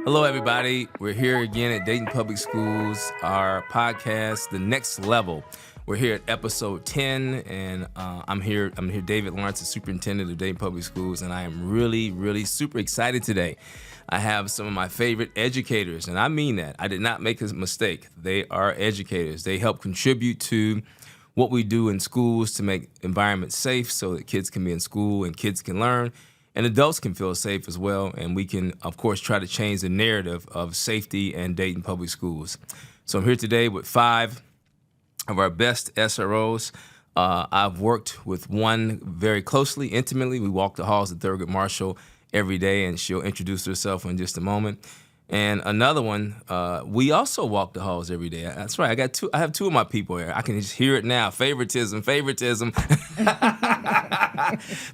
Hello, everybody. We're here again at Dayton Public Schools, our podcast, The Next Level. We're here at episode 10, and I'm here, David Lawrence, the superintendent of Dayton Public Schools, and I am really super excited today. I have some of my favorite educators, and I mean that. I did not make a mistake. They are educators. They help contribute to what we do in schools to make environments safe so that kids can be in school and kids can learn. And adults can feel safe as well, and we can, of course, try to change the narrative of safety and Dayton Public Schools. So I'm here today with 5 of our best SROs. I've worked with one very closely, intimately. We walk the halls at Thurgood Marshall every day, and she'll introduce herself in just a moment. And another one, we also walk the halls every day. That's right. I have 2 of my people here. I can just hear it now. Favoritism.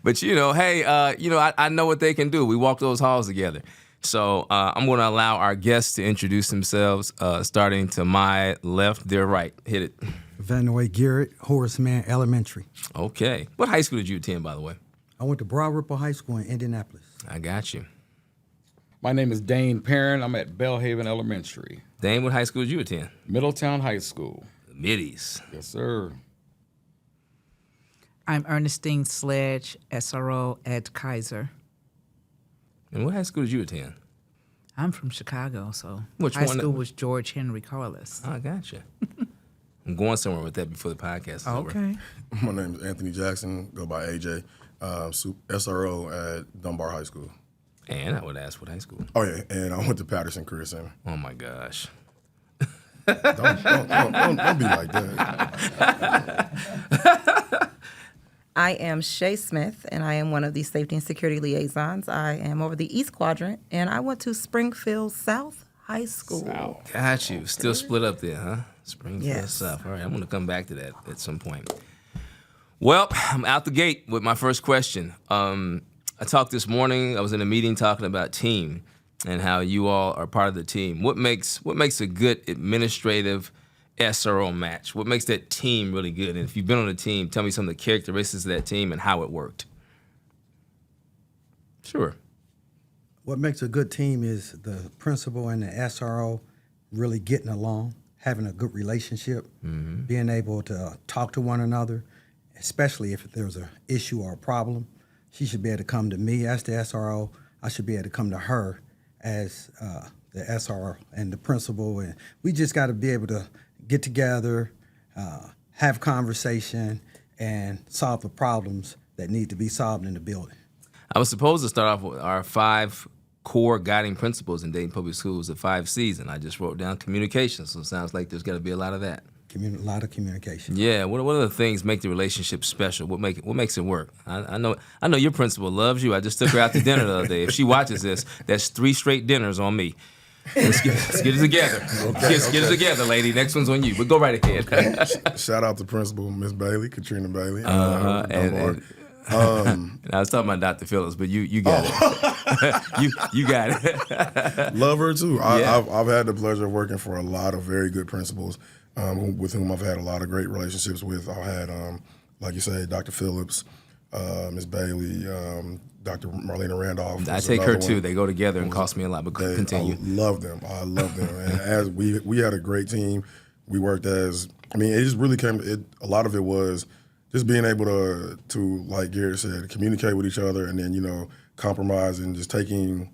But hey, I know what they can do. We walk those halls together. So I'm going to allow our guests to introduce themselves, starting to my left, their right. Hit it. Vanoy Garrett, Horace Mann Elementary. Okay. What high school did you attend, by the way? I went to Broad Ripple High School in Indianapolis. I got you. My name is Dane Perrin. I'm at Bellhaven Elementary. Dane, what high school did you attend? Middletown High School. The Middies. Yes, sir. I'm Ernestine Sledge, SRO at Kaiser. And what high school did you attend? I'm from Chicago, so Which high one? school was George Henry Carlos. I got you. I'm going somewhere with that before the podcast is over. Okay. My name is Anthony Jackson, go by AJ, SRO at Dunbar High School. And I would ask what high school. Oh, yeah, and I went to Patterson Career Center. Oh, my gosh. Don't be like that. I am Shay Smith, and I am one of the safety and security liaisons. I am over the East Quadrant, and I went to Springfield South High School. Got you. Still split up there, huh? Springfield Yes. South. All right, I'm going to come back to that at some point. Well, I'm out the gate with my first question. I talked this morning. I was in a meeting talking about team and how you all are part of the team. What makes a good administrative SRO match? What makes that team really good? And if you've been on a team, tell me some of the characteristics of that team and how it worked. Sure. What makes a good team is the principal and the SRO really getting along, having a good relationship, being able to talk to one another, especially if there's an issue or a problem. She should be able to come to me as the SRO. I should be able to come to her as the SRO and the principal. And we just got to be able to get together, have conversation, and solve the problems that need to be solved in the building. I was supposed to start off with our 5 core guiding principles in Dayton Public Schools, the 5 C's, and I just wrote down communication, so it sounds like there's got to be a lot of that. A lot of communication. Yeah, what are the things make the relationship special? What makes it work? I know your principal loves you. I just took her out to dinner the other day. If she watches this, that's 3 straight dinners on me. Let's get it together. Let's get it together, lady. Next one's on you, but go right ahead. Shout out to Principal Miss Bailey, Katrina Bailey. And I was talking about Dr. Phillips, but you got it. you got it. Love her, too. Yeah. I've had the pleasure of working for a lot of very good principals with whom I've had a lot of great relationships with. I had, like you say, Dr. Phillips, Miss Bailey, Dr. Marlena Randolph. I take her, too. They go together and cost me a lot, but continue. I love them. And as we had a great team. We worked it just really a lot of it was just being able to, like Garrett said, communicate with each other and then, compromise and just taking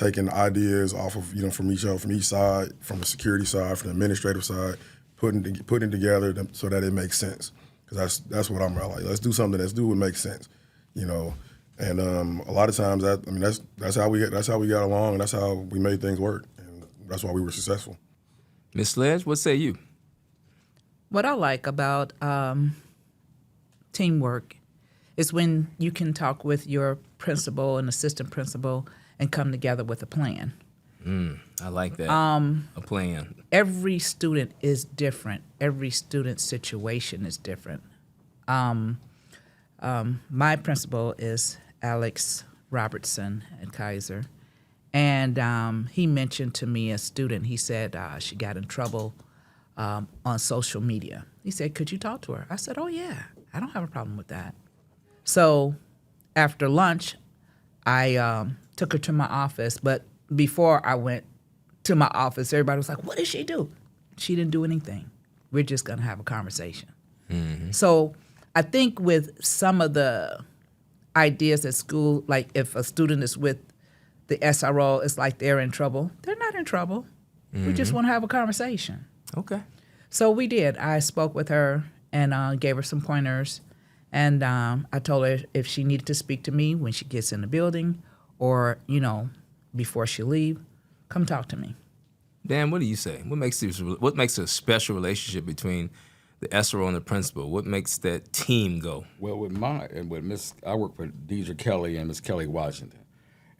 ideas off of, from each side, from the security side, from the administrative side, putting it together so that it makes sense. Because that's what I'm like. Let's do something. Let's do what makes sense, And a lot of times that's how we got along, and that's how we made things work, and that's why we were successful. Ms. Sledge, what say you? What I like about teamwork is when you can talk with your principal and assistant principal and come together with a plan. I like that. A plan. Every student is different. Every student's situation is different. My principal is Alex Robertson at Kaiser, and he mentioned to me a student. He said she got in trouble on social media. He said, "Could you talk to her?" I said, "Oh yeah, I don't have a problem with that." So after lunch, I took her to my office. But before I went to my office, everybody was like, "What did she do?" She didn't do anything. We're just going to have a conversation. So I think with some of the ideas at school, like if a student is with the SRO, it's like they're in trouble. They're not in trouble. We just want to have a conversation. Okay. So we did. I spoke with her and gave her some pointers. And I told her if she needed to speak to me when she gets in the building or, before she leave, come talk to me. Dan, what do you say? What makes a special relationship between the SRO and the principal? What makes that team go? Well, I work with Deidre Kelly and Miss Kelly Washington,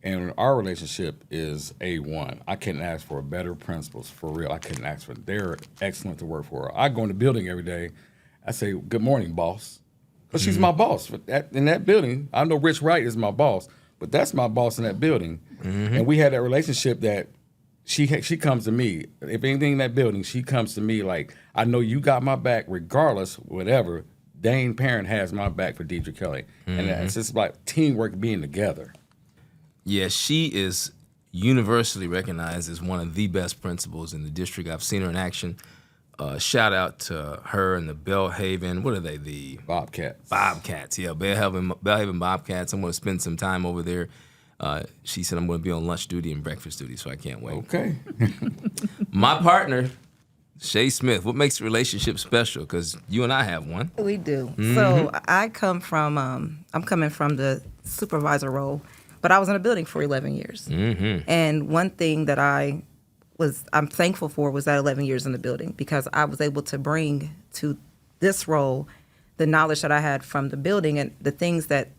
and our relationship is A1. I couldn't ask for better principals, for real. I couldn't ask for. They're excellent to work for. I go in the building every day. I say, "Good morning, boss," because she's my boss. In that building, I know Rich Wright is my boss, but that's my boss in that building, and we had that relationship that. She comes to me. If anything in that building, she comes to me like, I know you got my back regardless, whatever. Dane Parent has my back for Deidre Kelly. And it's just like teamwork, being together. Yeah, she is universally recognized as one of the best principals in the district. I've seen her in action. Shout out to her and the Belhaven. What are they? The Bobcats. Bobcats. Yeah, Belhaven Bobcats. I'm going to spend some time over there. She said I'm going to be on lunch duty and breakfast duty, so I can't wait. Okay. My partner, Shay Smith. What makes the relationship special? Because you and I have one. We do. So I come from, I'm coming from the supervisor role, but I was in a building for 11 years. And one thing that I'm thankful for was that 11 years in the building, because I was able to bring to this role the knowledge that I had from the building and the things that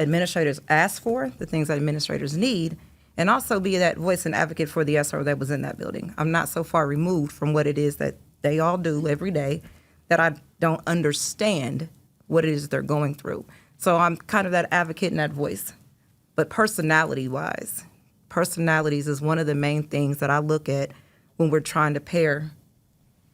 administrators ask for, the things that administrators need, and also be that voice and advocate for the SRO that was in that building. I'm not so far removed from what it is that they all do every day that I don't understand what it is they're going through. So I'm kind of that advocate and that voice. But personality-wise, personalities is one of the main things that I look at when we're trying to pair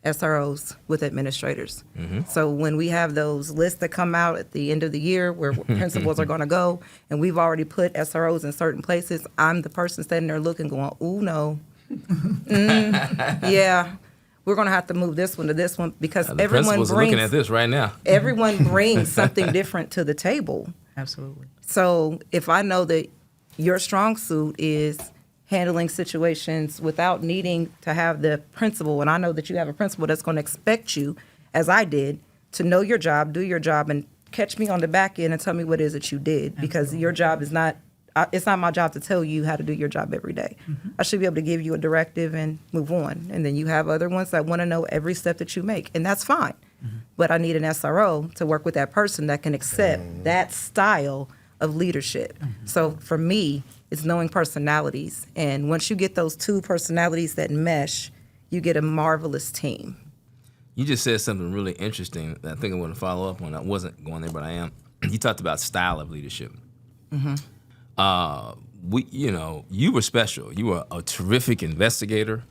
SROs with administrators. So when we have those lists that come out at the end of the year where principals are going to go, and we've already put SROs in certain places, I'm the person standing there looking, going, "Ooh, no, yeah, we're going to have to move this one to this one," because The everyone principals are looking at this right now. everyone brings something different to the table. Absolutely. So if I know that your strong suit is handling situations without needing to have the principal, and I know that you have a principal that's going to expect you, as I did, to know your job, do your job, and catch me on the back end and tell me what it is that you did, because your job is not, it's not my job to tell you how to do your job every day. I should be able to give you a directive and move on. And then you have other ones that want to know every step that you make, and that's fine. But I need an SRO to work with that person that can accept that style of leadership. So for me, it's knowing personalities. And once you get those two personalities that mesh, you get a marvelous team. You just said something really interesting that I think I want to follow up on. I wasn't going there, but I am. You talked about style of leadership. You were special. You were a terrific investigator.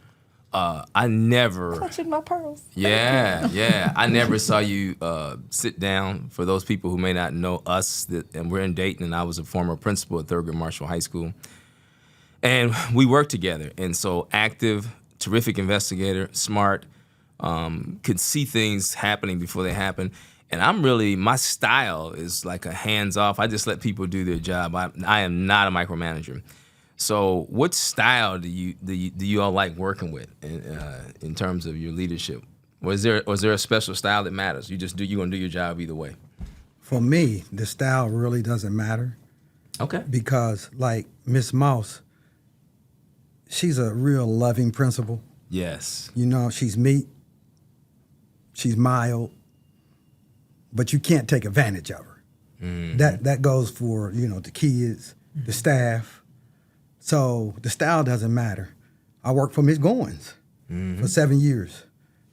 I never. Clutching my pearls. Yeah. I never saw you sit down. For those people who may not know us, and we're in Dayton, and I was a former principal at Thurgood Marshall High School, and we worked together. And so, active, terrific investigator, smart, could see things happening before they happen. And my style is like a hands off. I just let people do their job. I am not a micromanager. So, what style do you all like working with in terms of your leadership? Was there a special style that matters? You're gonna do your job either way. For me, the style really doesn't matter. Okay. Because like Miss Moss, she's a real loving principal. Yes. She's meek, she's mild, but you can't take advantage of her. That goes for the kids, the staff. So the style doesn't matter. I worked for Ms. Goins for 7 years.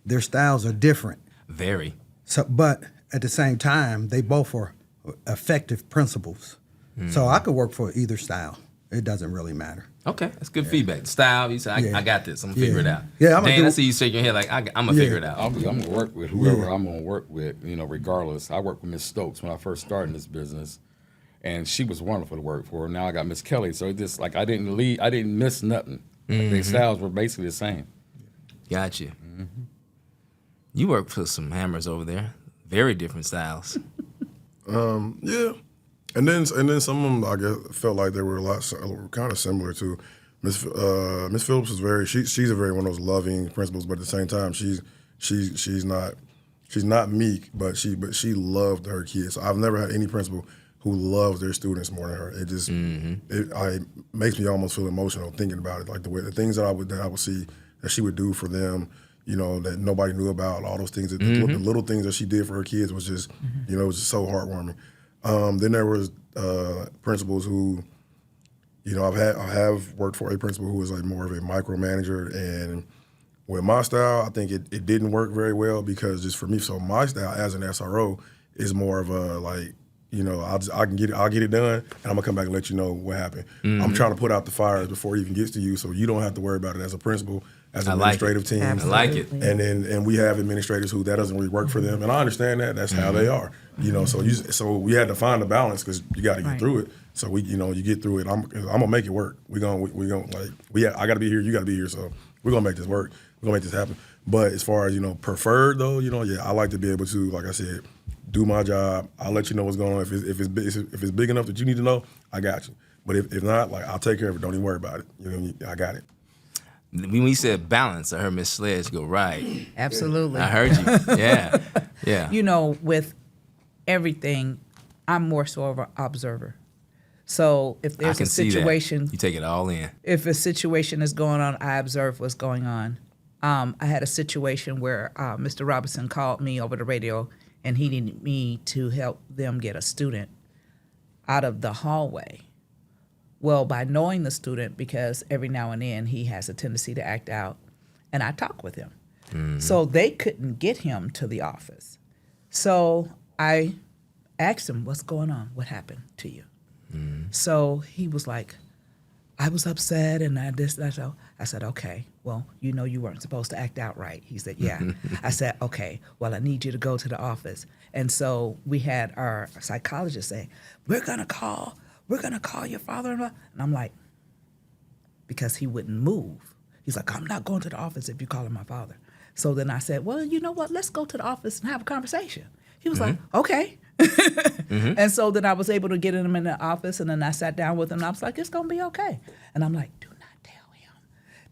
Their styles are different. Very. So, but at the same time, they both are effective principals. So I could work for either style. It doesn't really matter. Okay, that's good feedback. Style, you say, I got this. I'm gonna figure it out. Yeah, I'm gonna Dan, do- I see you shake your head like I'm gonna figure it out. I'm gonna work with whoever I'm gonna work with, regardless. I worked with Miss Stokes when I first started in this business. and she was wonderful to work for. Now I got Miss Kelly, so it just like I didn't miss nothing. The styles were basically the same. Got you. You work for some hammers over there. Very different styles. Yeah, and then some of them I guess felt like they were kind of similar to Miss Phillips was she's a very one of those loving principals, but at the same time she's not meek, but she loved her kids. So I've never had any principal who loves their students more than her. It just it makes me almost feel emotional thinking about it, like the things that I would see that she would do for them. You know, that nobody knew about, all those things. The little things that she did for her kids was just, it was just so heartwarming. Then there was principals who, I have worked for a principal who was like more of a micromanager, and with my style, I think it didn't work very well because just for me, so my style as an SRO is more of a like, I'll get it done, and I'm gonna come back and let you know what happened. I'm trying to put out the fires before it even gets to you, so you don't have to worry about it as a principal. As an administrative team. I like it. And we have administrators who that doesn't really work for them, and I understand that. That's how they are. So we had to find a balance because you got to get through it. So you get through it. I'm gonna make it work. I got to be here. You got to be here. So we're gonna make this work. We're gonna make this happen. But as far as preferred though, I like to be able to, like I said, do my job. I'll let you know what's going on. If it's big enough that you need to know, I got you. But if not, like I'll take care of it. Don't even worry about it. I got it. When we said balance, I heard Miss Sledge go, right. Absolutely. I heard you. Yeah. With everything, I'm more so of an observer. So if there's can a see that. situation, You take it all in. if a situation is going on, I observe what's going on. I had a situation where Mr. Robinson called me over the radio, and he needed me to help them get a student out of the hallway. Well, by knowing the student, because every now and then he has a tendency to act out, and I talk with him. So they couldn't get him to the office. So I asked him, what's going on? What happened to you? So he was like, I was upset and I said, okay, well, you weren't supposed to act out right. He said, yeah. I said, okay, well, I need you to go to the office. And so we had our psychologist say, we're going to call your father-in-law. And I'm like, because he wouldn't move. He's like, I'm not going to the office if you're calling my father. So then I said, well, you know what? Let's go to the office and have a conversation. He was like, okay. And so then I was able to get him in the office, and then I sat down with him, and I was like, it's going to be okay. And I'm like, do not tell him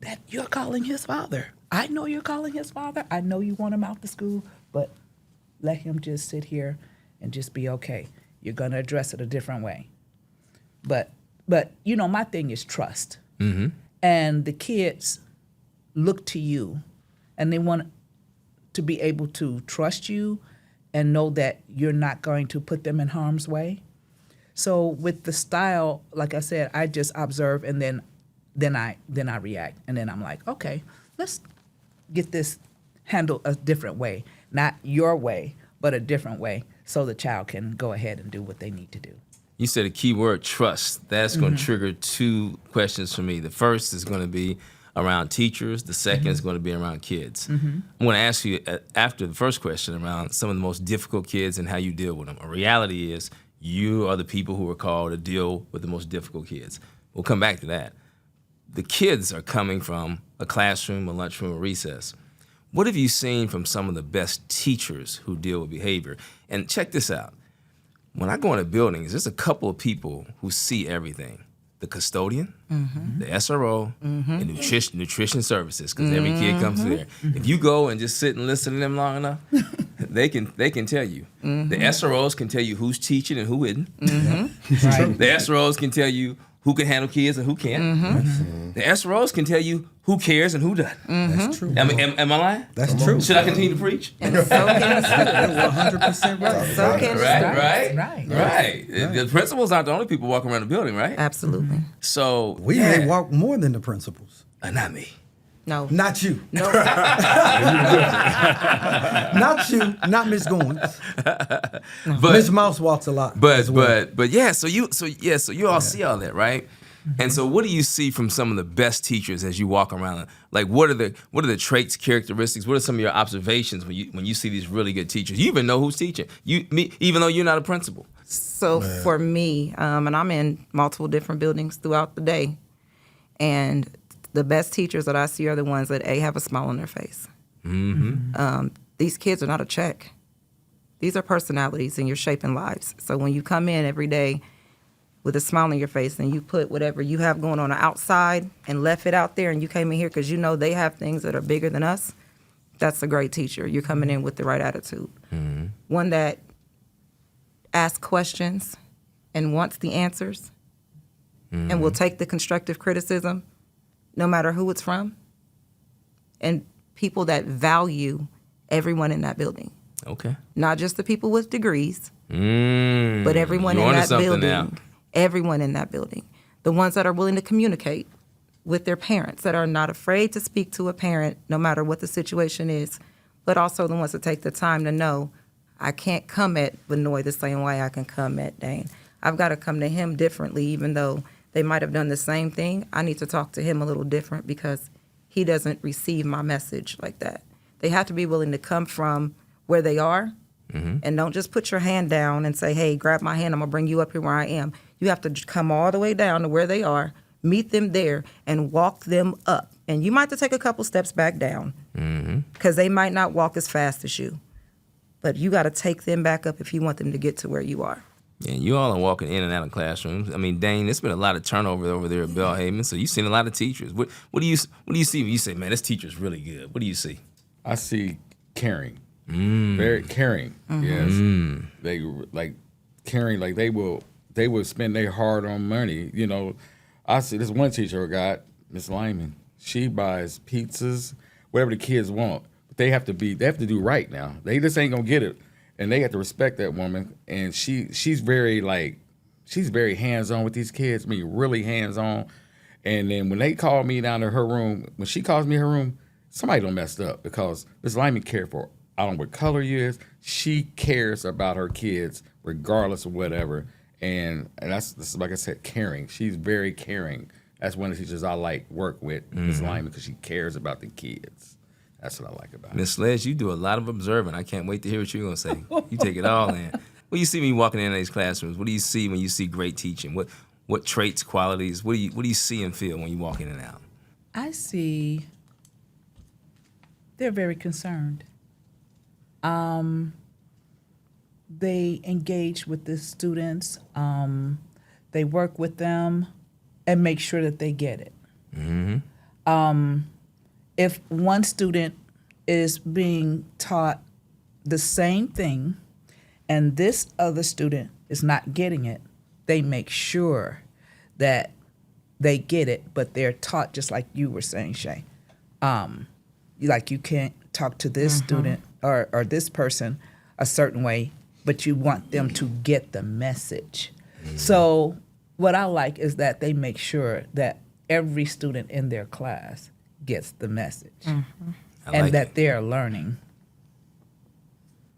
that you're calling his father. I know you're calling his father. I know you want him out the school, but let him just sit here and just be okay. You're going to address it a different way. But my thing is trust. And the kids look to you, and they want to be able to trust you and know that you're not going to put them in harm's way. So with the style, like I said, I just observe, and then I react, and then I'm like, okay, let's get this handled a different way, not your way, but a different way, so the child can go ahead and do what they need to do. You said a key word, trust. That's going to trigger two questions for me. The first is going to be around teachers. The second is going to be around kids. I'm going to ask you after the first question around some of the most difficult kids and how you deal with them. A reality is you are the people who are called to deal with the most difficult kids. We'll come back to that. The kids are coming from a classroom, a lunchroom, a recess. What have you seen from some of the best teachers who deal with behavior? And check this out. When I go into buildings, there's a couple of people who see everything. The custodian, the SRO, and nutrition services, because every kid comes through there. If you go and just sit and listen to them long enough, they can tell you. The SROs can tell you who's teaching and who isn't. The SROs can tell you who can handle kids and who can't. The SROs can tell you who cares and who doesn't. That's true. Am I lying? That's true. Should I continue to preach? And so can the 100% right. So can the Right. The principals aren't the only people walking around the building, right? Absolutely. So We may walk more than the principals. Not me. No. Not you. No. Not you. Not Miss Goins. But Miss Mouse walks a lot. as well. but yeah. So you all see all that, right? And so, what do you see from some of the best teachers as you walk around? Like, what are the traits, characteristics? What are some of your observations when you see these really good teachers? You even know who's teaching. Even though you're not a principal. So for me, and I'm in multiple different buildings throughout the day, and the best teachers that I see are the ones that have a smile on their face. These kids are not a check. These are personalities, and you're shaping lives. So when you come in every day with a smile on your face and you put whatever you have going on outside and left it out there, and you came in here because you know they have things that are bigger than us, that's a great teacher. You're coming in with the right attitude. One that asks questions and wants the answers and will take the constructive criticism no matter who it's from, and people that value everyone in that building. Okay. Not just the people with degrees, but everyone in that building. Now. Everyone in that building. The ones that are willing to communicate with their parents, that are not afraid to speak to a parent no matter what the situation is, but also the ones that take the time to know, I can't come at Benoit the same way I can come at Dane. I've got to come to him differently, even though they might have done the same thing. I need to talk to him a little different because he doesn't receive my message like that. They have to be willing to come from where they are, and don't just put your hand down and say, hey, grab my hand, I'm going to bring you up here where I am. You have to come all the way down to where they are, meet them there, and walk them up. And you might have to take a couple steps back down because they might not walk as fast as you. But you got to take them back up if you want them to get to where you are. Yeah, you all are walking in and out of classrooms. I mean, Dane, there's been a lot of turnover over there at Belhaven, so you've seen a lot of teachers. What do you see when you say, man, this teacher's really good? What do you see? I see caring, very caring. Yes, they like caring. Like they will spend their hard-earned money. You know, I see this one teacher I got, Miss Lyman. She buys pizzas, whatever the kids want. But they have to do right now. They just ain't gonna get it, and they have to respect that woman. And she's very hands-on with these kids. I mean, really hands-on. And then when they call me down to her room, when she calls me her room, somebody done messed up because Miss Lyman cared for her. I don't know what color you is. She cares about her kids regardless of whatever. And that's like I said, caring. She's very caring. That's one of the teachers I like work with, Miss Lyman, because she cares about the kids. That's what I like about her. Miss Sledge, you do a lot of observing. I can't wait to hear what you're going to say. You take it all in. What do you see when you walking in these classrooms? What do you see when you see great teaching? What traits, qualities, what do you see and feel when you walk in and out? I see they're very concerned. They engage with the students. They work with them and make sure that they get it. If one student is being taught the same thing and this other student is not getting it, they make sure that they get it, but they're taught just like you were saying, Shay. Like you can't talk to this student or this person a certain way, but you want them to get the message. So what I like is that they make sure that every student in their class gets the message and that they're learning.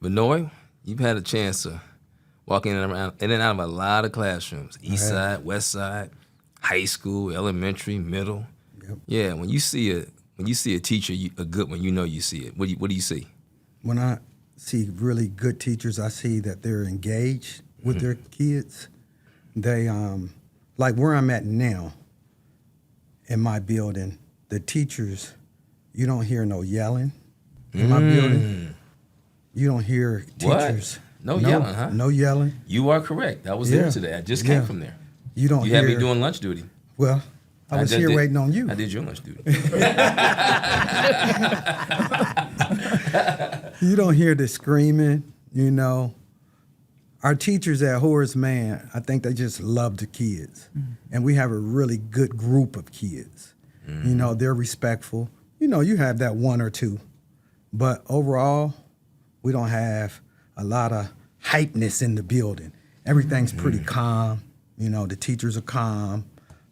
Benoit, you've had a chance to walk in and out of a lot of classrooms, east side, west side, high school, elementary, middle. Yep. Yeah, when you see a teacher, a good one, you know you see it. What do you see? When I see really good teachers, I see that they're engaged with their kids. They, like where I'm at now in my building, the teachers, you don't hear no yelling in my building. You don't hear teachers. No yelling, huh? No yelling. You are correct. I was there today. I just came from there. You don't You hear. had me doing lunch duty. Well, I was here waiting on you. I did your lunch duty. You don't hear the screaming, you know. Our teachers at Horace Mann, I think they just love the kids. And we have a really good group of kids. You know, they're respectful. You know, you have that one or two. But overall, we don't have a lot of hypeness in the building. Everything's pretty calm. You know, the teachers are calm.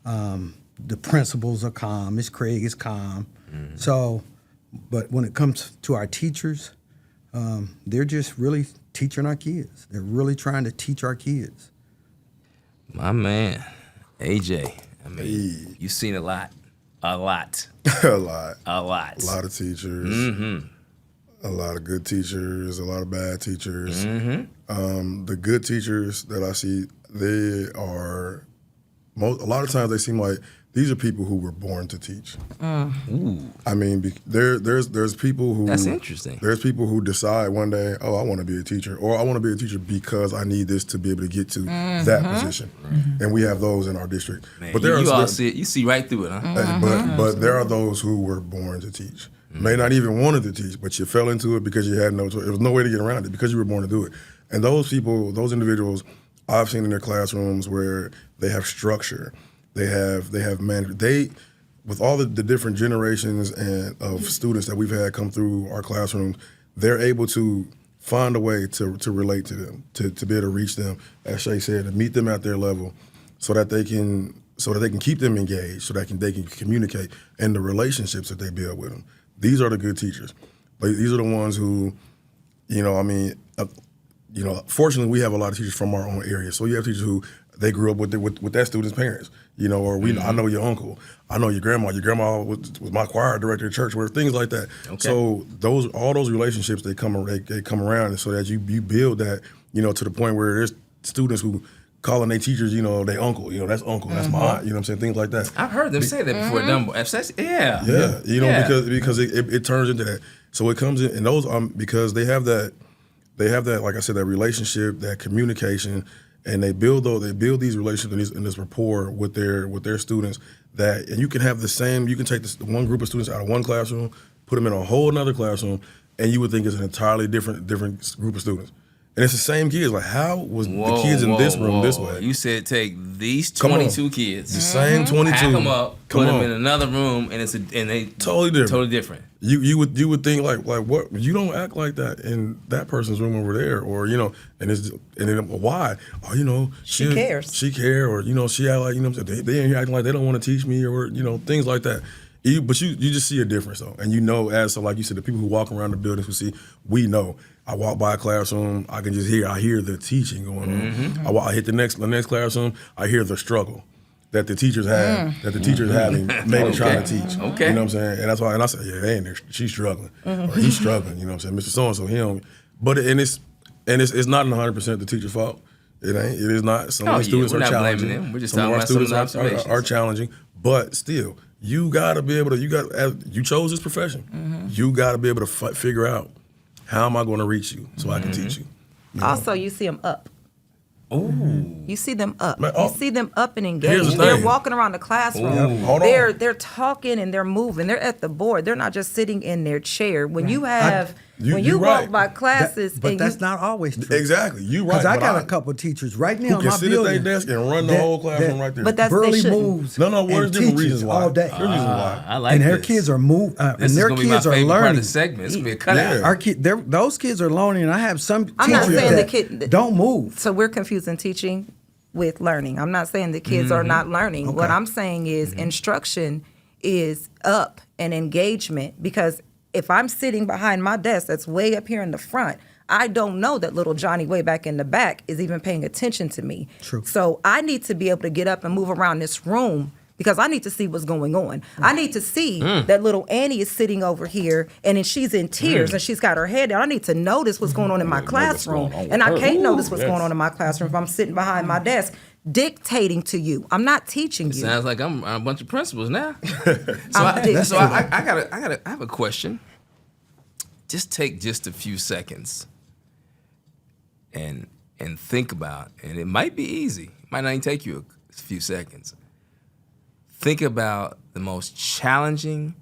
The principals are calm. Miss Craig is calm. So, but when it comes to our teachers, they're just really teaching our kids. They're really trying to teach our kids. My man, AJ. I mean, you've seen a lot. A lot. A lot. A lot. A lot of teachers. A lot of good teachers, a lot of bad teachers. Mm-hmm. The good teachers that I see, they are a lot of times they seem like these are people who were born to teach. I mean, there's people who That's interesting. There's people who decide one day, oh, I want to be a teacher, or I want to be a teacher because I need this to be able to get to that position. And we have those in our district. Man, But there you are all see it. You see right through it, huh? but there are those who were born to teach. May not even wanted to teach, but you fell into it because you had no choice. There was no way to get around it because you were born to do it. And those people, those individuals, I've seen in their classrooms where they have structure, they have management. With all the different generations of students that we've had come through our classrooms, they're able to find a way to relate to them, to be able to reach them, as Shay said, to meet them at their level, so that they can keep them engaged, so that they can communicate, and the relationships that they build with them. These are the good teachers. These are the ones who, fortunately we have a lot of teachers from our own area. So you have teachers who they grew up with that student's parents, or I know your uncle, I know your grandma. Your grandma was my choir director at church, where things like that. Okay. So all those relationships they come around, so that you build that, to the point where there's students who calling their teachers, their uncle, that's uncle, that's my aunt, you know what I'm saying, things like that. I've heard them say that before. Yeah. Yeah, because it turns into that. So it comes in, and those because they have that, like I said, that relationship, that communication, and they build these relationships and this rapport with their students. And you can have you can take this one group of students out of one classroom, put them in a whole another classroom, and you would think it's an entirely different group of students. And it's the same kids. Like, how was the kids in this room this way? You said take these 22 kids, the same 22, pack them up, put them in another room, and they totally different. Totally different. You would think like what, you don't act like that in that person's room over there, or and then why? Oh, she cares. She care, or she act like they ain't here acting like they don't want to teach me, or things like that. But you just see a difference though, and like you said, the people who walk around the buildings who see, we know. I walk by a classroom, I can just hear the teaching going on. I hit the next classroom, I hear the struggle that the teachers have, having, maybe trying to teach. Okay. You know what I'm saying? And that's why, and I say, yeah, they ain't there. She's struggling, or he's struggling. You know what I'm saying? Mr. So and so, he don't. But it's not 100% the teacher's fault. It ain't. It is not. Some of the students we're are not challenging. blaming them. We're just some talking of our about some of students the observations. are challenging, but still, you gotta be able to. You chose this profession. You gotta be able to figure out, how am I going to reach you so I can teach you? Also, you see them up. Ooh. You see them up. Man, You see them up and Here's engaged. the They're thing. walking around the classroom. Hold on. They're talking and they're moving. They're at the board. They're not just sitting in their chair. When you have when you you're walk right. by classes, But and that's not always true. Exactly. You right. Because I but got a couple teachers right now who in can my sit at their building. desk and run the whole classroom right there. But that's- Burley shouldn't. moves. No, there's and different teaches reasons why. all day. There's reasons why. I like and their this. kids are moving, This and is their gonna be my kids are favorite part of learning. the segment. It's gonna be a cutout. Yeah. Those kids are learning, and I have some I'm not teachers saying the that kid- don't move. So we're confusing teaching with learning. I'm not saying the kids are not learning. What I'm saying is instruction is up and engagement, because if I'm sitting behind my desk that's way up here in the front, I don't know that little Johnny way back in the back is even paying attention to me. True. So I need to be able to get up and move around this room because I need to see what's going on. I need to see that little Annie is sitting over here and then she's in tears and she's got her head down. I need to notice what's going on in my classroom. going on with And I her. can't notice what's Yes. going on in my classroom if I'm sitting behind my desk dictating to you. I'm not teaching you. Sounds like I'm a bunch of principals now. I'm dictating. I have a question. Just take just a few seconds and think about, and it might be easy. It might not even take you a few seconds. Think about the most challenging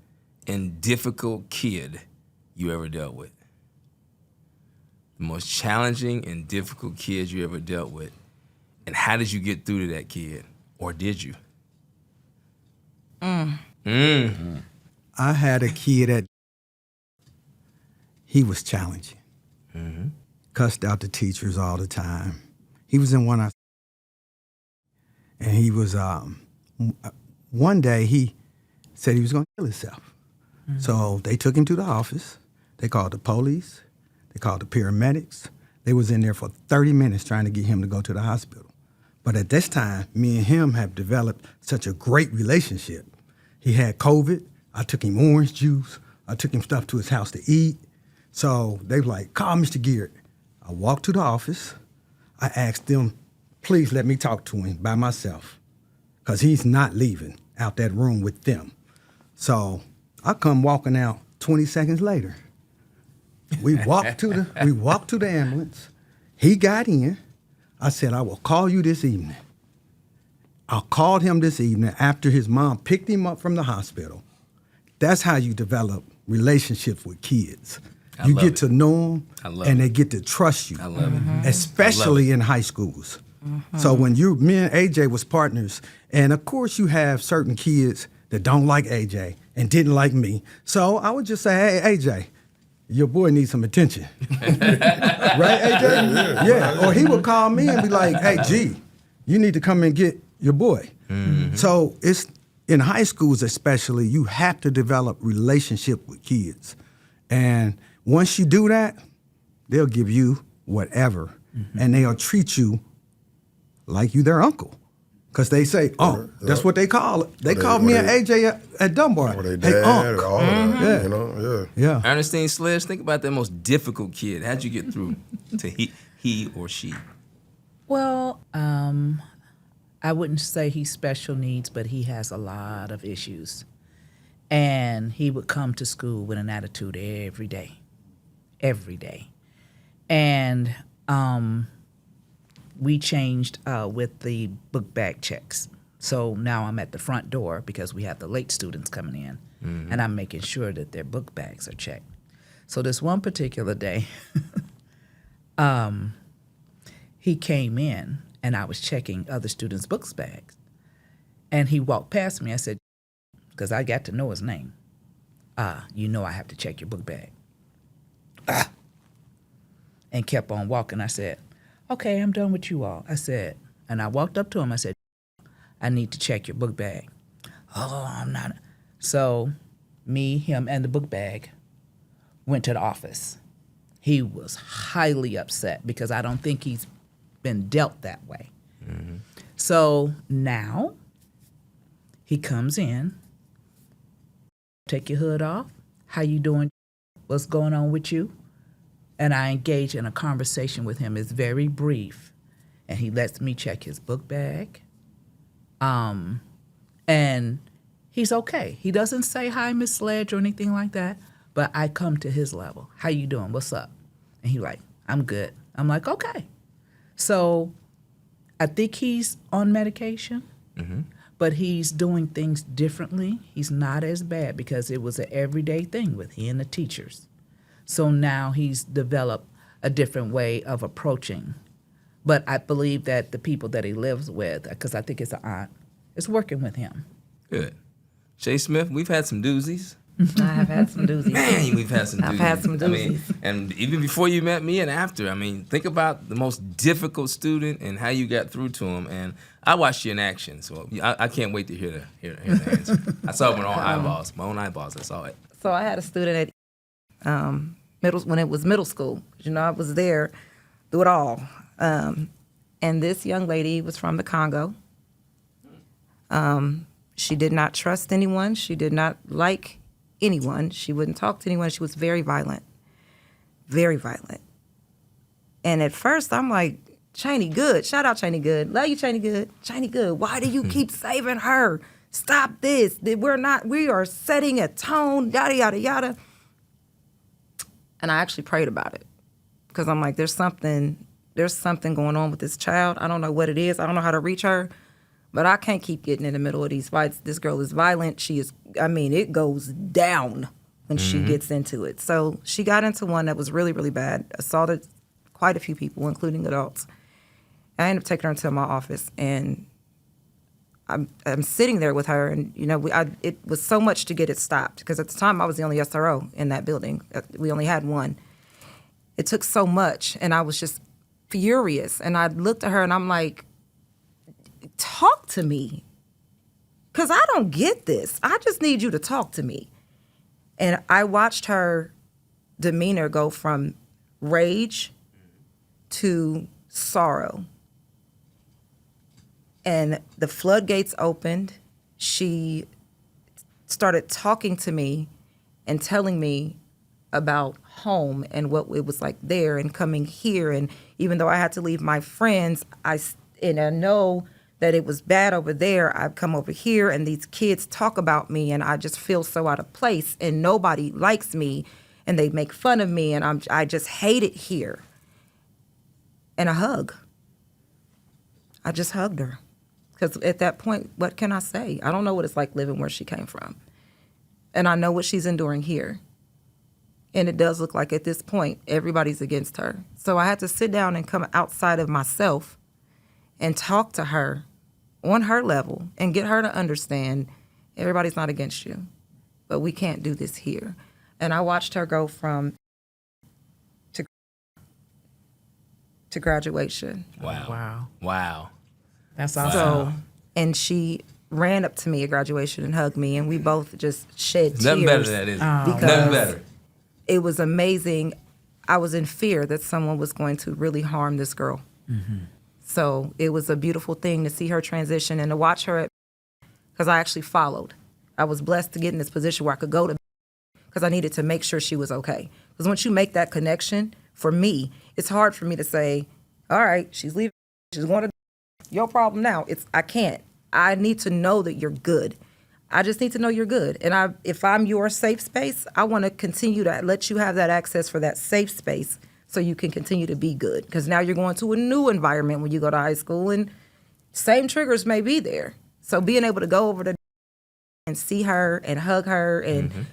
and difficult kid you ever dealt with. The most challenging and difficult kid you ever dealt with. And how did you get through to that kid? Or did you? I had a kid that he was challenging. Cussed out the teachers all the time. He was in and he was one day he said he was going to kill himself. So they took him to the office. They called the police. They called the paramedics. They was in there for 30 minutes trying to get him to go to the hospital. But at this time, me and him have developed such a great relationship. He had COVID. I took him orange juice. I took him stuff to his house to eat. So they were like, call Mr. Geary. I walked to the office. I asked them, please let me talk to him by myself, because he's not leaving out that room with them. So I come walking out 20 seconds later. We walked to the ambulance. He got in. I said, I will call you this evening. I called him this evening after his mom picked him up from the hospital. That's how you develop relationships with kids. You love get it. to know them, I love and it. they get to trust you. I love it. Especially in high schools. So when me and AJ was partners, and of course you have certain kids that don't like AJ and didn't like me. So I would just say, hey, AJ, your boy needs some attention. Right, AJ? Yeah. Or he would call me and be like, hey, G, you need to come and get your boy. So it's in high schools especially, you have to develop relationship with kids. And once you do that, they'll give you whatever. And they'll treat you like you their uncle. Because they say, that's what they call it. They call me and AJ at Dunbar. Or they Hey, dad, Unc. or all of that, Yeah. you know, Yeah. Ernestine Sledge, think about that most difficult kid. How'd you get through to he or she? Well, I wouldn't say he's special needs, but he has a lot of issues. And he would come to school with an attitude every day. Every day. And we changed with the book bag checks. So now I'm at the front door because we have the late students coming in, and I'm making sure that their book bags are checked. So this one particular day, he came in, and I was checking other students' books bags. And he walked past me. I said, because I got to know his name, you know I have to check your book bag. And kept on walking. I said, okay, I'm done with you all. I said, and I walked up to him. I said, I need to check your book bag. Oh, I'm not. So me, him, and the book bag went to the office. He was highly upset because I don't think he's been dealt that way. So now he comes in, take your hood off. How you doing? What's going on with you? And I engage in a conversation with him. It's very brief. And he lets me check his book bag. And he's okay. He doesn't say, hi, Miss Sledge, or anything like that. But I come to his level. How you doing? What's up? And he like, I'm good. I'm like, okay. So I think he's on medication, but he's doing things differently. He's not as bad because it was an everyday thing with he and the teachers. So now he's developed a different way of approaching. But I believe that the people that he lives with, because I think it's an aunt, is working with him. Good. Shay Smith, we've had some doozies. I have had some doozies. Man, we've had some doozies. I've had some I mean, doozies. and even before you met me and after, I mean, think about the most difficult student and how you got through to him. And I watched you in action, so I can't wait to hear the answer. I saw it with my own eyeballs. I saw it. So I had a student at when it was middle school. You know, I was there through it all. And this young lady was from the Congo. She did not trust anyone. She did not like anyone. She wouldn't talk to anyone. She was very violent. Very violent. And at first, I'm like, Cheney Good. Shout out Cheney Good. Love you, Cheney Good. Cheney Good. Why do you keep saving her? Stop this. We are setting a tone, yada, yada, yada. And I actually prayed about it because I'm like, there's something going on with this child. I don't know what it is. I don't know how to reach her, but I can't keep getting in the middle of these fights. This girl is violent. It goes down when she gets into it. So she got into one that was really, really bad, assaulted quite a few people, including adults. I ended up taking her to my office, and I'm sitting there with her, and it was so much to get it stopped because at the time I was the only SRO in that building. We only had one. It took so much, and I was just furious. And I looked at her, and I'm like, "Talk to me, because I don't get this. I just need you to talk to me." And I watched her demeanor go from rage to sorrow. And the floodgates opened. She started talking to me and telling me about home and what it was like there and coming here. And even though I had to leave my friends, I know that it was bad over there. I've come over here and these kids talk about me and I just feel so out of place and nobody likes me and they make fun of me and I just hate it here. And a hug. I just hugged her. Because at that point, what can I say? I don't know what it's like living where she came from. And I know what she's enduring here. And it does look like at this point, everybody's against her. So I had to sit down and come outside of myself and talk to her on her level and get her to understand everybody's not against you, but we can't do this here. And I watched her go from to graduation. Wow. That's awesome. So, and she ran up to me at graduation and hugged me, and we both just shed tears. Nothing better than that, is it? Because Nothing better. it was amazing. I was in fear that someone was going to really harm this girl. Mm-hmm. So it was a beautiful thing to see her transition and to watch her, because I actually followed. I was blessed to get in this position where I could go to, because I needed to make sure she was okay. Because once you make that connection, for me, it's hard for me to say, all right, she's leaving, she's going to, your problem now. I can't. I need to know that you're good. I just need to know you're good. And if I'm your safe space, I want to continue to let you have that access for that safe space so you can continue to be good. Because now you're going to a new environment when you go to high school and same triggers may be there. So being able to go over to and see her and hug her and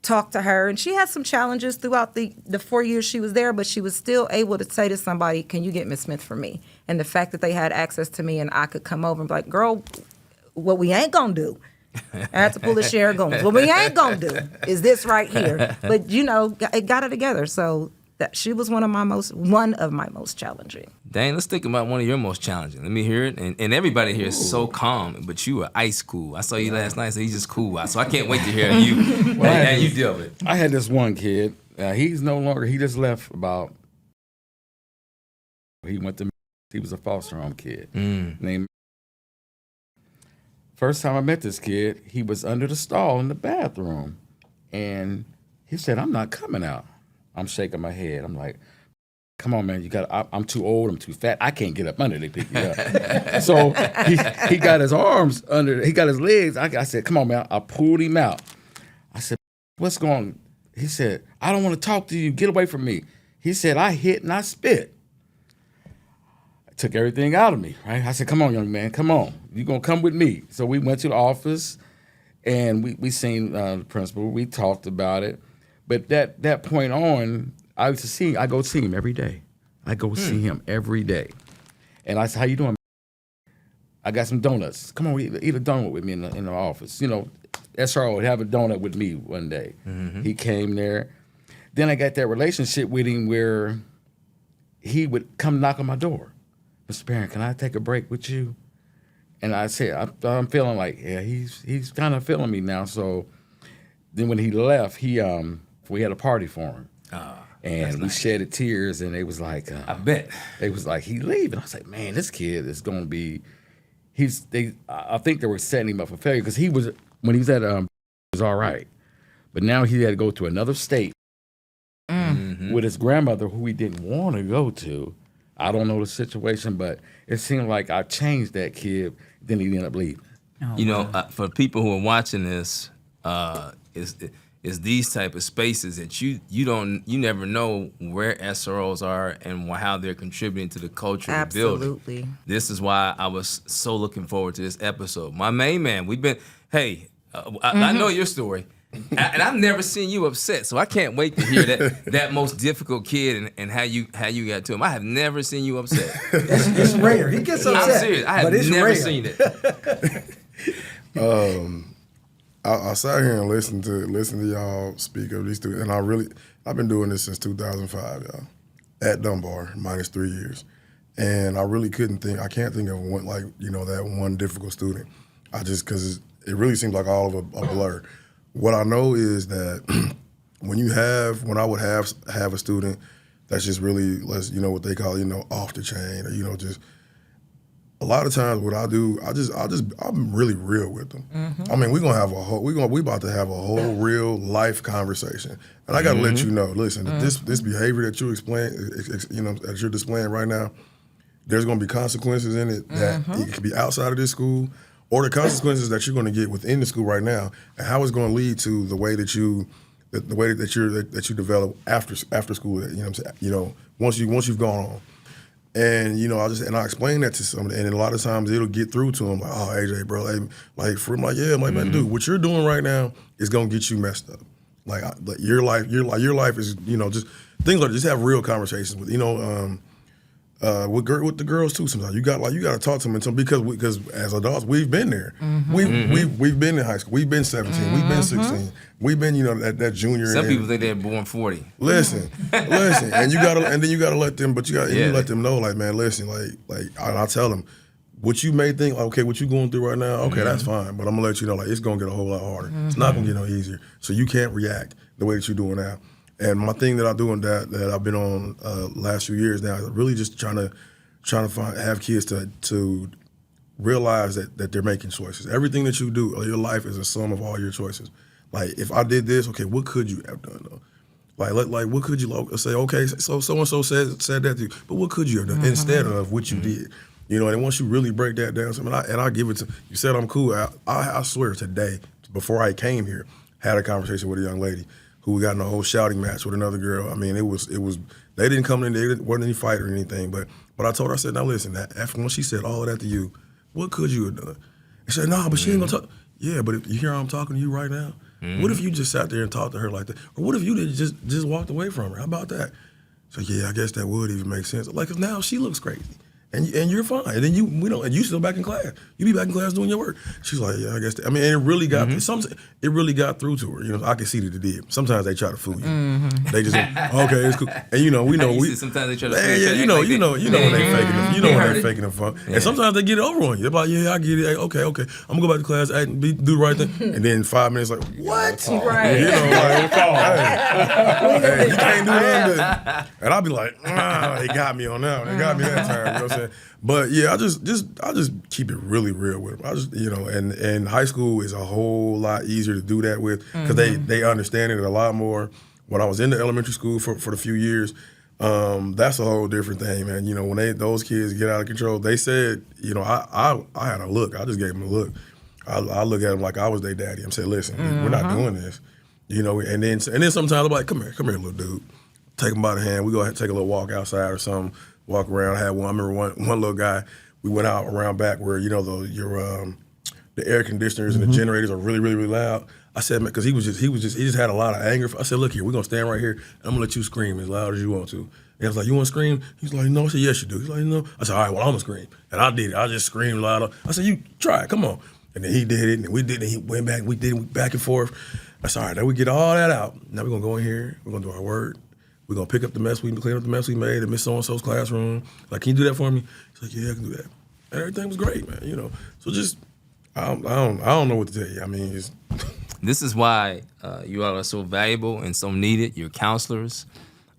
talk to her. And she had some challenges throughout the 4 years she was there, but she was still able to say to somebody, can you get Miss Smith for me? And the fact that they had access to me and I could come over and be like, girl, what we ain't gonna do. I had to pull the Sharon Gomes. What we ain't gonna do is this right here. But it got it together. So that she was one of my most challenging. Dang, let's think about one of your most challenging. Let me hear it. And everybody here is so calm, but you are ice cool. I saw you last night, so he's just cool. So I can't wait to hear you. How you deal with it. I had this one kid. He's no longer. He just left about. He was a foster home kid named. First time I met this kid, he was under the stall in the bathroom, and he said, "I'm not coming out." I'm shaking my head. I'm like, come on, man, I'm too old, I'm too fat. I can't get up under to pick you up. So he got his arms under, he got his legs. I said, come on, man. I pulled him out. I said, what's going on? He said, I don't want to talk to you. Get away from me. He said, I hit and I spit. I took everything out of me, right? I said, come on, young man, come on. You're going to come with me. So we went to the office, and we seen the principal. We talked about it. But that point on, I go see him every day. I go see him every day. And I said, how you doing? I got some donuts. Come on, eat a donut with me in the office. You know, SRO would have a donut with me one day. Mm-hmm. He came there. Then I got that relationship with him where he would come knock on my door. Mr. Barron, can I take a break with you? And I said, I'm feeling like, yeah, he's kind of feeling me now. So then when he left, we had a party for him. And we shedded tears, and they was like, I bet. They was like, he leaving. I was like, man, this kid is going to be, I think they were setting him up for failure, because when he was at, he was all right. But now he had to go to another state with his grandmother, who he didn't want to go to. I don't know the situation, but it seemed like I changed that kid, then he ended up leaving. For people who are watching this, is these type of spaces that you never know where SROs are and how they're contributing to the culture of the building. Absolutely. This is why I was so looking forward to this episode. My main man, I know your story, and I've never seen you upset, so I can't wait to hear that most difficult kid and how you got to him. I have never seen you upset. It's rare. He gets upset. I'm serious. I have never seen it. I sat here and listened to y'all speak of these students, and I've been doing this since 2005, y'all, at Dunbar, minus 3 years, and I really I can't think of one, that one difficult student. Because it really seems like all of a blur. What I know is that when I would have a student that's just really, what they call, off the chain, or, just a lot of times what I do, I'm really real with them. I mean, we about to have a whole real life conversation, and I got to let you know. Listen, this behavior that you explain, that you're displaying right now, there's going to be consequences in it that it could be outside of this school, or the consequences that you're going to get within the school right now, and how it's going to lead to the way that you develop after school. Once you've gone on. And I explain that to somebody, and a lot of times it'll get through to them like, oh, AJ, bro, man, dude, what you're doing right now is gonna get you messed up. Like your life is, just things like just have real conversations with with the girls too. Sometimes you got to talk to them, because as adults we've been there. We've been in high school. We've been 17. We've been 16. We've been that junior. Some people think they're born 40. Listen, and then you gotta let them. But you let them know, like, man, listen, like I tell them, what you may think, okay, what you going through right now, okay, that's fine. But I'm gonna let you know, like, it's gonna get a whole lot harder. It's not gonna get no easier. So you can't react the way that you're doing now. And my thing that I do that I've been on last few years now is really just trying to have kids to realize that they're making choices. Everything that you do, your life is a sum of all your choices. Like, if I did this, okay, what could you have done though? Like what could you say? Okay, so and so said that to you, but what could you have done instead of what you did? And once you really break that down, I give it to you. Said I'm cool. I swear today, before I came here, had a conversation with a young lady who got in a whole shouting match with another girl. I mean, it was. They didn't come in. Wasn't any fight or anything. But I told her, I said, now listen. After when she said all of that to you, what could you have done? She said, no, but she ain't gonna talk. Yeah, but if you hear how I'm talking to you right now, what if you just sat there and talked to her like that? Or what if you did just walked away from her? How about that? So yeah, I guess that would even make sense. Like, 'cause now she looks crazy. And you're fine. And then you still back in class. You be back in class doing your work. She's like, yeah, I guess. And it really got it really got through to her. I can see that it did. Sometimes they try to fool you. They just okay, it's cool. And sometimes they try to fool when they faking them. When they faking them fun. And sometimes they get it over on you. They're like, yeah, I get it. Okay, I'm gonna go back to class, act and do the right thing. And then 5 minutes like, what? Right. Hey, you can't do that. And I'll be like, they got me on that one. They got me that time. You know what I'm saying? But yeah, I just keep it really real with them. I just and high school is a whole lot easier to do that with, because they understand it a lot more. When I was in the elementary school for the few years, that's a whole different thing, man. When those kids get out of control, they said, I had a look. I just gave them a look. I look at them like I was their daddy. I'm saying, listen, we're not doing this. And then sometimes I'm like, come here, little dude. Take him by the hand. We go ahead and take a little walk outside or something. Walk around. I remember one little guy. We went out around back where the air conditioners and the generators are really, really, really loud. I said, man, because he just had a lot of anger. I said, look here, we're gonna stand right here. And I'm gonna let you scream as loud as you want to. And I was like, you want to scream? He's like, no. I said, yes, you do. He's like, no. I said, all right, well, I'm gonna scream. And I did it. I just screamed louder. I said, you try it. Come on. And then he did it, and we did it. He went back. We did it back and forth. I said, all right, now we get all that out. Now we're gonna go in here. We're gonna do our work. We're gonna pick up the mess. We clean up the mess we made in Miss So-and-so's classroom. Like, can you do that for me? He's like, yeah, I can do that. And everything was great, man. So just, I don't know what to tell you. I mean, this is why you all are so valuable and so needed. You're counselors,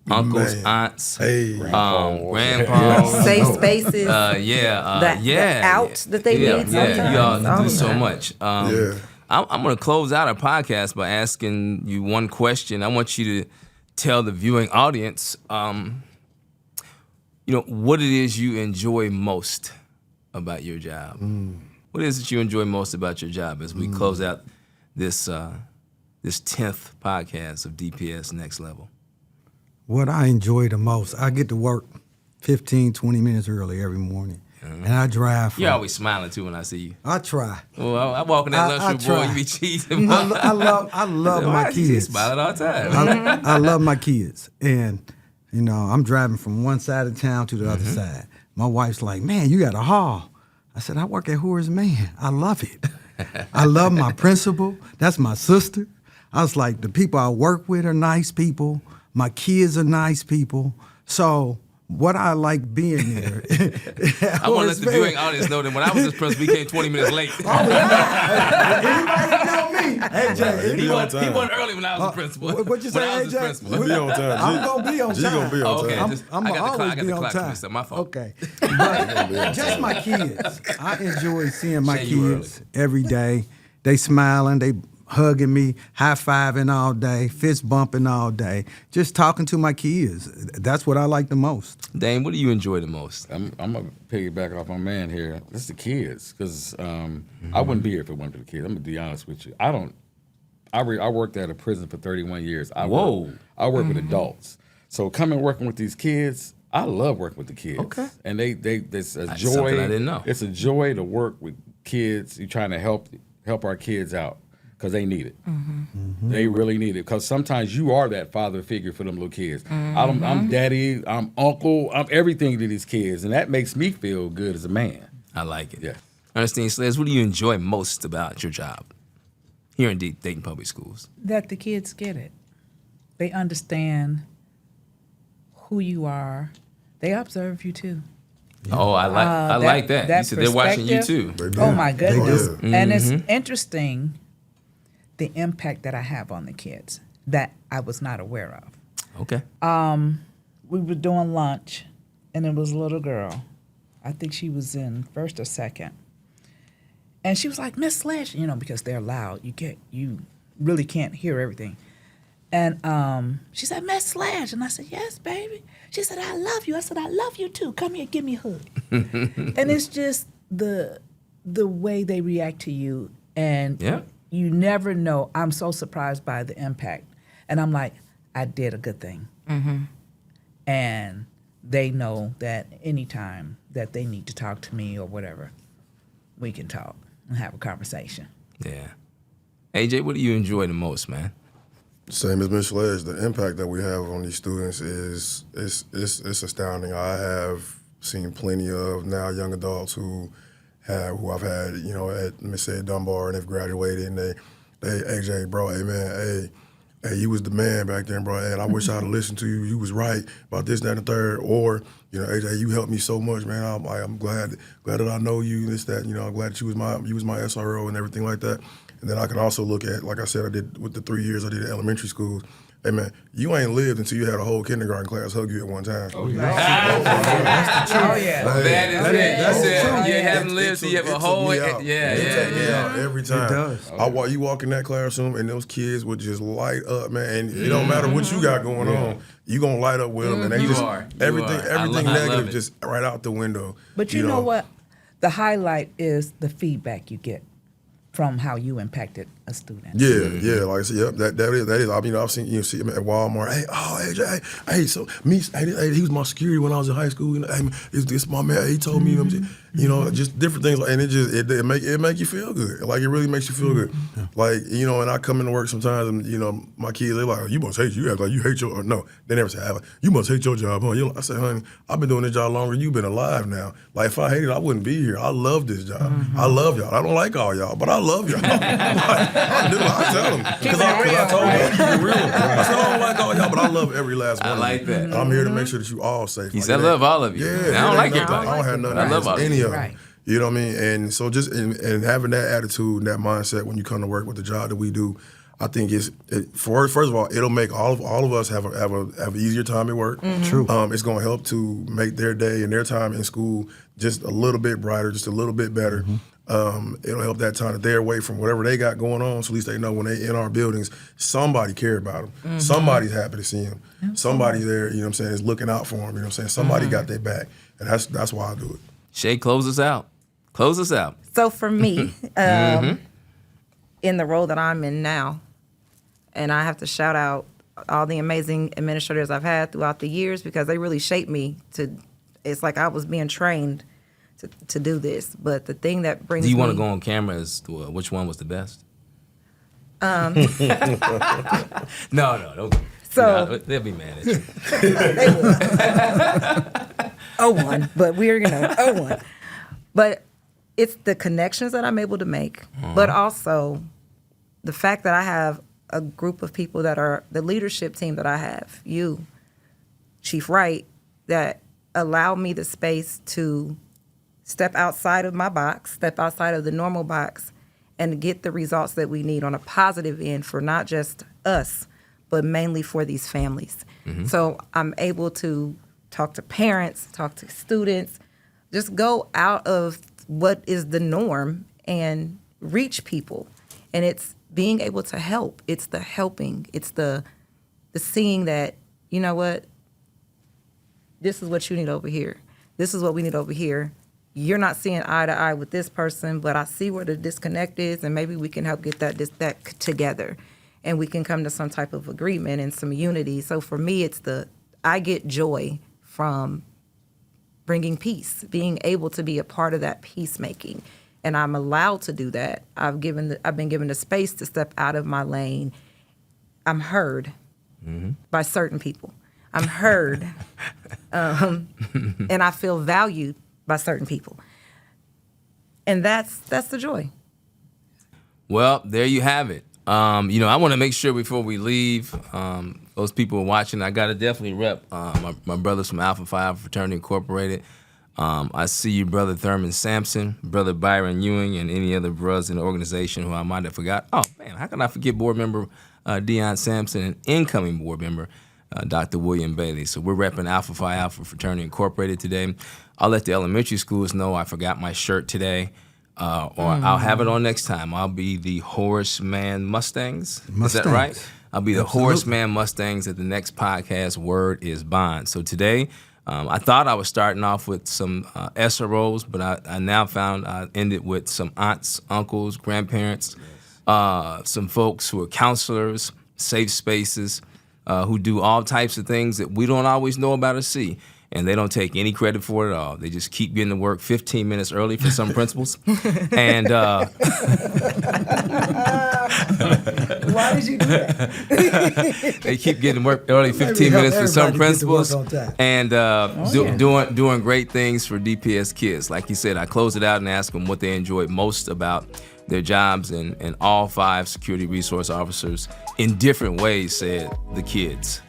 uncles, aunts, grandpas, safe spaces. The out that they need. Sometimes. You all do so much. I'm going to close out our podcast by asking you one question. I want you to tell the viewing audience, what it is you enjoy most about your job. What is it you enjoy most about your job as we close out this 10th podcast of DPS Next Level? What I enjoy the most, I get to work 15, 20 minutes early every morning. And I drive from... You're always smiling, too, when I see you. I try. Well, I walk in that lunchroom, boy, you be cheesing. I love my kids. You smiling all the time. I love my kids. And, I'm driving from one side of town to the other side. My wife's like, man, you got a haul. I said, I work at Horace Mann. I love it. I love my principal. That's my sister. I was like, the people I work with are nice people. My kids are nice people. So... what I like being there. I want to let the viewing audience know that when I was his principal, we came 20 minutes late. Anybody know me? AJ, He be on wasn't time. early when I was a principal. what you say, when I was a AJ? principal. He be on time. I'm gonna be on G time. gonna be on Oh, okay. time. Just- I'm I gonna got the clock. always I got be the on clock. time. It's my fault. Okay, but just my kids. I enjoy seeing my Say you kids every day. They smiling, they hugging me, high fiving all day, fist bumping all day. Just talking to my kids. That's what I like the most. Dane, what do you enjoy the most? I'm gonna piggyback off my man here. It's the kids, because I wouldn't be here if it wasn't for the kids. I'm gonna be honest with you. I worked at a prison for 31 years. I work with adults. So coming working with these kids, I love working with the kids. Okay. And it's a That's joy. something I didn't know. It's a joy to work with kids. You're trying to help our kids out because they need it. They really need it, because sometimes you are that father figure for them little kids. I'm daddy, I'm uncle, I'm everything to these kids, and that makes me feel good as a man. I like it. Yeah. Ernestine Sledge, what do you enjoy most about your job here in Dayton Public Schools? That the kids get it. They understand who you are. They observe you too. Oh, I like that. You said they're watching you too. perspective- They do. Oh my goodness. They do. And it's interesting the impact that I have on the kids that I was not aware of. Okay. We were doing lunch and there was a little girl. I think she was in first or second. And she was like, Miss Sledge, because they're loud. You really can't hear everything. And she said, Miss Sledge. And I said, yes, baby. She said, I love you. I said, I love you too. Come here, give me a hug. And it's just the way they react to you. And Yeah. you never know. I'm so surprised by the impact. And I'm like, I did a good thing. And they know that anytime that they need to talk to me or whatever, we can talk and have a conversation. Yeah. AJ, what do you enjoy the most, man? Same as Ms. Sledge, the impact that we have on these students is it's astounding. I have seen plenty of now young adults who I've had, at Mississippi Dunbar, and they've graduated, and they AJ, bro, hey man, hey, you was the man back then, bro, and I wish I'd have listened to you. You was right about this, that, and the third. Or, AJ, you helped me so much, man. I'm glad that I know you, this, that, I'm glad that you was my SRO and everything like that. And then I can also look at, like I said, I did with the 3 years I did at elementary schools. Hey man, you ain't lived until you had a whole kindergarten class hug you at one time. Oh, yeah. That is it. You said you It- haven't it lived, so took- you have it a took whole. me out. It took me out every time. It does. You walk in that classroom and those kids would just light up, man. And it don't matter what you got going on, you gonna light up with them. And they You just are. You everything are. I love negative it. just right out the window. But you know what? The highlight is the feedback you get from how you impacted a student. Yeah. Like I said, yep, that is. I mean, I've seen see him at Walmart. Hey, AJ, hey, so me, hey, he was my security when I was in high school. Hey, this my man. He told me, just different things, and it make you feel good. Like it really makes you feel good. Like and I come into work sometimes, and my kids they like, you must hate you. Act like you hate your. Or no, they never say, you must hate your job, huh? I say, honey, I've been doing this job longer than you've been alive now. Like if I hated it, I wouldn't be here. I love this job. I love y'all. I don't like all y'all, but I love y'all. I do. I tell them because I told them keep it real. I said I don't like all y'all, but I love every last one. I like of you. that. I'm here to make sure that you all safe. He said, I love all of you. Yeah, I don't like ain't nothing- everybody. I don't have nothing I love against all of any you. of them. Right. You know what I mean? And so just and having that attitude and that mindset when you come to work with the job that we do, I think first of all, it'll make all of us have an easier time at work. True. It's going to help to make their day and their time in school just a little bit brighter, just a little bit better. It'll help that time that they're away from whatever they got going on, so at least they know when they in our buildings, somebody care about them. Somebody's happy to see them. Somebody's there, is looking out for them. Somebody got their back, and that's why I do it. Shay, close us out. Close us out. So for me, in the role that I'm in now, and I have to shout out all the amazing administrators I've had throughout the years because they really shaped me to. It's like I was being trained to do this. But the thing that brings Do you me, want to go on camera as to which one was the best? No, don't. So- They'll be mad at you. one, but we're one. But it's the connections that I'm able to make, but also the fact that I have a group of people that are the leadership team that I have, you, Chief Wright, that allow me the space to step outside of my box, step outside of the normal box, and get the results that we need on a positive end for not just us, but mainly for these families. So I'm able to talk to parents, talk to students, just go out of what is the norm and reach people. And it's being able to help. It's the helping. It's the seeing that, you know what, this is what you need over here. This is what we need over here. You're not seeing eye to eye with this person, but I see where the disconnect is, and maybe we can help get that together. And we can come to some type of agreement and some unity. So for me, I get joy from bringing peace, being able to be a part of that peacemaking. And I'm allowed to do that. I've been given the space to step out of my lane. I'm heard by certain people. I'm heard, and I feel valued by certain people. And that's the joy. Well, there you have it. I want to make sure before we leave, those people watching, I got to definitely rep my brothers from Alpha Phi Alpha Fraternity Incorporated. I see you, Brother Thurman Sampson, Brother Byron Ewing, and any other brothers in the organization who I might have forgot. Oh, man, how can I forget board member Deion Sampson and incoming board member Dr. William Bailey. So we're repping Alpha Phi Alpha Fraternity Incorporated today. I'll let the elementary schools know I forgot my shirt today. Or I'll have it on next time. I'll be the Horseman Mustangs. Is that right? I'll be the Horseman Mustangs at the next podcast, Word is Bond. So today, I thought I was starting off with some SROs, but I now found I ended with some aunts, uncles, grandparents, some folks who are counselors, safe spaces, who do all types of things that we don't always know about or see. And they don't take any credit for it at all. They just keep getting to work 15 minutes early for some principals. And Why did you do that? they keep getting to work early 15 minutes for some principals. And doing great things for DPS kids. Like you said, I close it out and ask them what they enjoyed most about their jobs, and all 5 security resource officers in different ways said the kids.